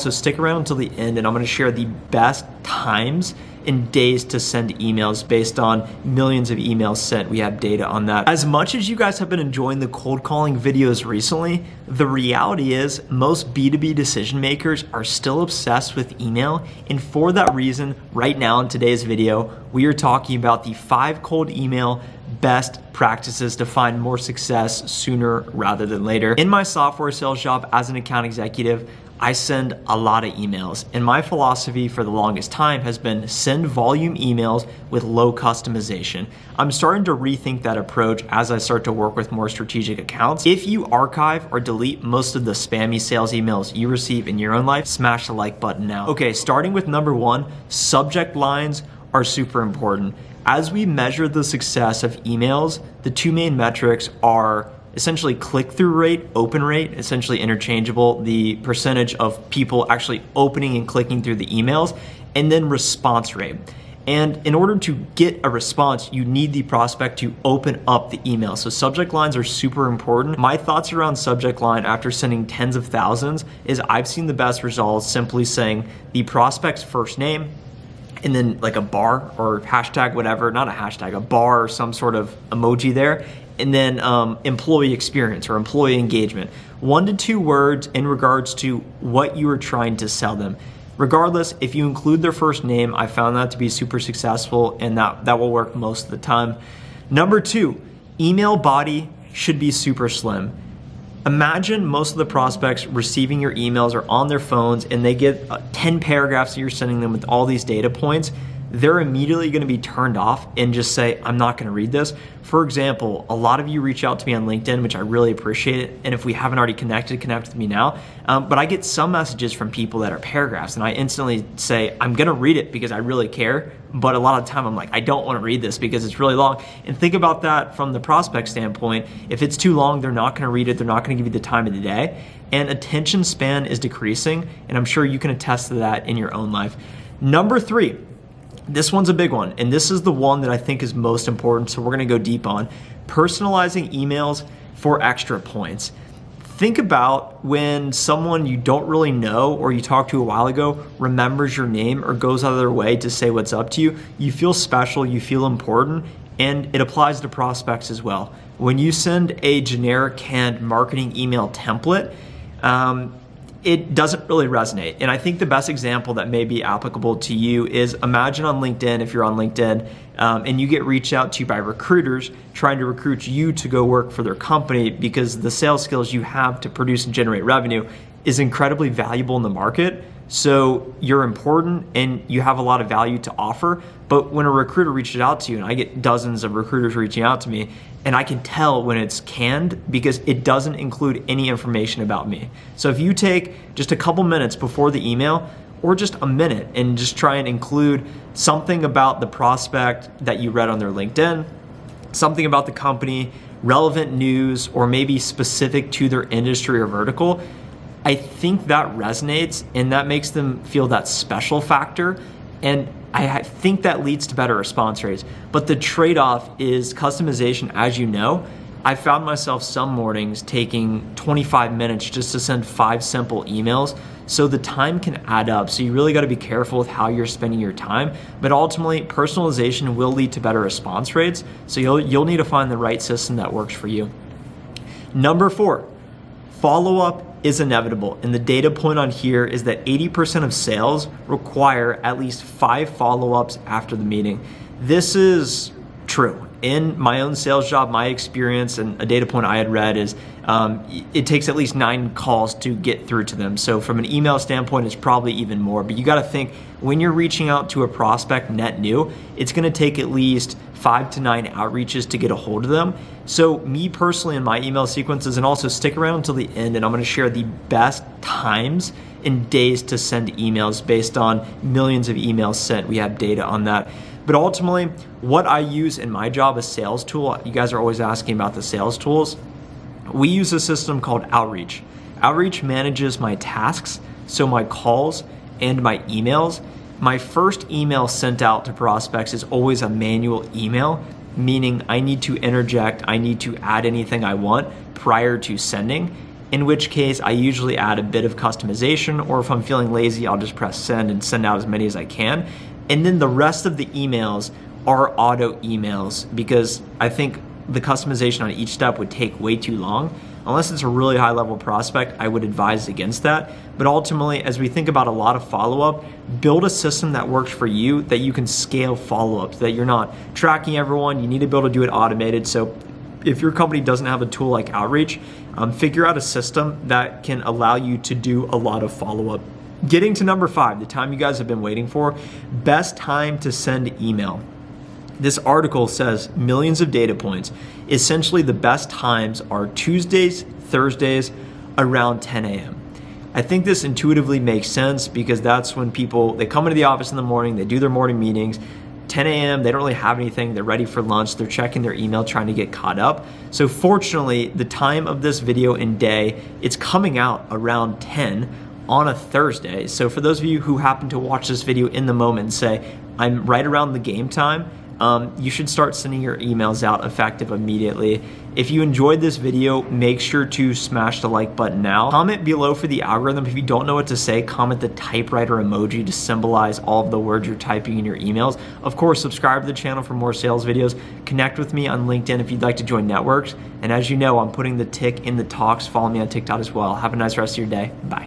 So stick around until the end and I'm going to share the best times and days to send emails based on millions of emails sent. We have data on that. As much as you guys have been enjoying the cold calling videos recently, the reality is most B2B decision makers are still obsessed with email. And for that reason, right now in today's video, we are talking about the 5 cold email best practices to find more success sooner rather than later. In my software sales job as an account executive, I send a lot of emails, and my philosophy for the longest time has been send volume emails with low customization. I'm starting to rethink that approach as I start to work with more strategic accounts. If you archive or delete most of the spammy sales emails you receive in your own life, smash the like button now. Okay, starting with number 1, subject lines are super important. As we measure the success of emails, the 2 main metrics are essentially click-through rate, open rate, essentially interchangeable, the percentage of people actually opening and clicking through the emails, and then response rate. And in order to get a response, you need the prospect to open up the email. So subject lines are super important. My thoughts around subject line after sending tens of thousands is I've seen the best results simply saying the prospect's first name, and then like a bar or hashtag, whatever, not a hashtag, a bar or some sort of emoji there, and then employee experience or employee engagement. 1 to 2 words in regards to what you are trying to sell them. Regardless, if you include their first name, I found that to be super successful, and that will work most of the time. Number 2, email body should be super slim. Imagine most of the prospects receiving your emails are on their phones and they get 10 paragraphs that you're sending them with all these data points. They're immediately going to be turned off and just say, I'm not going to read this. For example, a lot of you reach out to me on LinkedIn, which I really appreciate it. And if we haven't already connect with me now. But I get some messages from people that are paragraphs and I instantly say, I'm going to read it because I really care. But a lot of the time I'm like, I don't want to read this because it's really long. And think about that from the prospect standpoint. If it's too long, they're not going to read it. They're not going to give you the time of the day. And attention span is decreasing. And I'm sure you can attest to that in your own life. Number 3. This one's a big one, and this is the one that I think is most important, so we're gonna go deep on. Personalizing emails for extra points. Think about when someone you don't really know or you talked to a while ago remembers your name or goes out of their way to say what's up to you. You feel special, you feel important, and it applies to prospects as well. When you send a generic canned marketing email template, it doesn't really resonate. And I think the best example that may be applicable to you is imagine on LinkedIn, if you're on LinkedIn, and you get reached out to by recruiters trying to recruit you to go work for their company because the sales skills you have to produce and generate revenue is incredibly valuable in the market. So you're important and you have a lot of value to offer. But when a recruiter reaches out to you, and I get dozens of recruiters reaching out to me, and I can tell when it's canned because it doesn't include any information about me. So if you take just a couple minutes before the email, or just a minute, and just try and include something about the prospect that you read on their LinkedIn, something about the company, relevant news, or maybe specific to their industry or vertical, I think that resonates and that makes them feel that special factor. And I think that leads to better response rates. But the trade-off is customization, as you know. I found myself some mornings taking 25 minutes just to send 5 simple emails. So the time can add up. So you really got to be careful with how you're spending your time. But ultimately, personalization will lead to better response rates. So you'll need to find the right system that works for you. Number 4, follow-up is inevitable. And the data point on here is that 80% of sales require at least 5 follow-ups after the meeting. This is true. In my own sales job, my experience and a data point I had read is it takes at least 9 calls to get through to them. So from an email standpoint, it's probably even more. But you got to think when you're reaching out to a prospect net new, it's going to take at least 5 to 9 outreaches to get a hold of them. So me personally in my email sequences, and also stick around until the end, and I'm going to share the best times and days to send emails based on millions of emails sent. We have data on that. But ultimately, what I use in my job as sales tool, you guys are always asking about the sales tools. We use a system called Outreach. Outreach manages my tasks, so my calls and my emails. My first email sent out to prospects is always a manual email, meaning I need to interject, I need to add anything I want prior to sending. in which case I usually add a bit of customization, or if I'm feeling lazy, I'll just press send and send out as many as I can. And then the rest of the emails are auto emails, because I think the customization on each step would take way too long. Unless it's a really high level prospect, I would advise against that. But ultimately, as we think about a lot of follow-up, build a system that works for you, that you can scale follow-ups, that you're not tracking everyone. You need to be able to do it automated. So if your company doesn't have a tool like Outreach, figure out a system that can allow you to do a lot of follow-up. Getting to number 5, the time you guys have been waiting for, best time to send email. This article says millions of data points. Essentially, the best times are Tuesdays, Thursdays, around 10 a.m. I think this intuitively makes sense, because that's when people, they come into the office in the morning, they do their morning meetings. 10 a.m., they don't really have anything, they're ready for lunch, they're checking their email, trying to get caught up. So fortunately, the time of this video and day, it's coming out around 10 on a Thursday. So for those of you who happen to watch this video in the moment and say, I'm right around the game time, you should start sending your emails out effective immediately. If you enjoyed this video, make sure to smash the like button now. Comment below for the algorithm. If you don't know what to say, comment the typewriter emoji to symbolize all of the words you're typing in your emails. Of course, subscribe to the channel for more sales videos. Connect with me on LinkedIn if you'd like to join networks. And as you know, I'm putting the tick in the talks. Follow me on TikTok as well. Have a nice rest of your day. Bye.